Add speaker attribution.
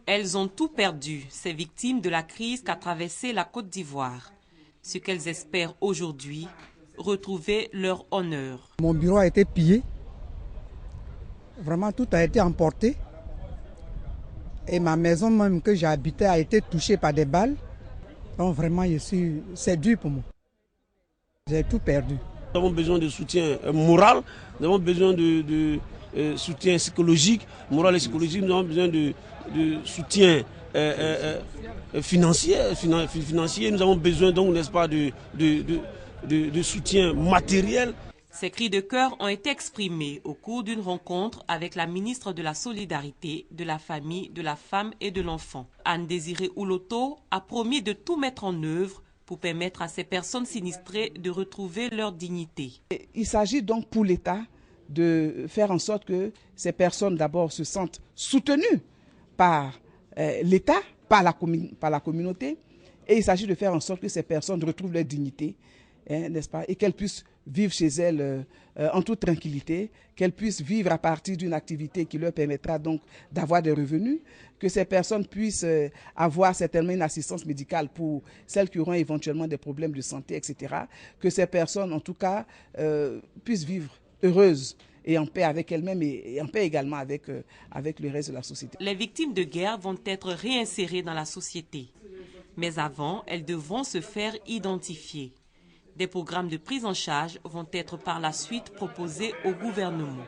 Speaker 1: Elles ont tout perdu, ces victimes de la crise qu'a traversée la Côte d'Ivoire. Ce qu'elles espèrent aujourd'hui, retrouver leur honneur.
Speaker 2: Mon bureau a été pillé. Vraiment, tout a été emporté. Et ma maison même que j'habitais a été touchée par des balles. Donc vraiment, c'est dur pour moi. J'ai tout perdu.
Speaker 3: Nous avons besoin de soutien moral, nous avons besoin de soutien psychologique, moral et psychologique, nous avons besoin de soutien financier, nous avons besoin donc, n'est-ce pas, de soutien matériel.
Speaker 1: Ces cris de cœur ont été exprimés au cours d'une rencontre avec la ministre de la Solidarité, de la Famille, de la Femme et de l'Enfant. Anne-Désirée Ouloto a promis de tout mettre en œuvre pour permettre à ces personnes sinistrées de retrouver leur dignité.
Speaker 4: Il s'agit donc pour l'État de faire en sorte que ces personnes d'abord se sentent soutenues par l'État, par la communauté, et il s'agit de faire en sorte que ces personnes retrouvent leur dignité, n'est-ce pas, et qu'elles puissent vivre chez elles en toute tranquillité, qu'elles puissent vivre à partir d'une activité qui leur permettra donc d'avoir des revenus, que ces personnes puissent avoir certainement une assistance médicale pour celles qui auront éventuellement des problèmes de santé, etc. Que ces personnes, en tout cas, puissent vivre heureuses et en paix avec elles-mêmes et en paix également avec le reste de la société.
Speaker 1: Les victimes de guerre vont être réinsérées dans la société. Mais avant, elles devront se faire identifier. Des programmes de prise en charge vont être par la suite proposés au gouvernement.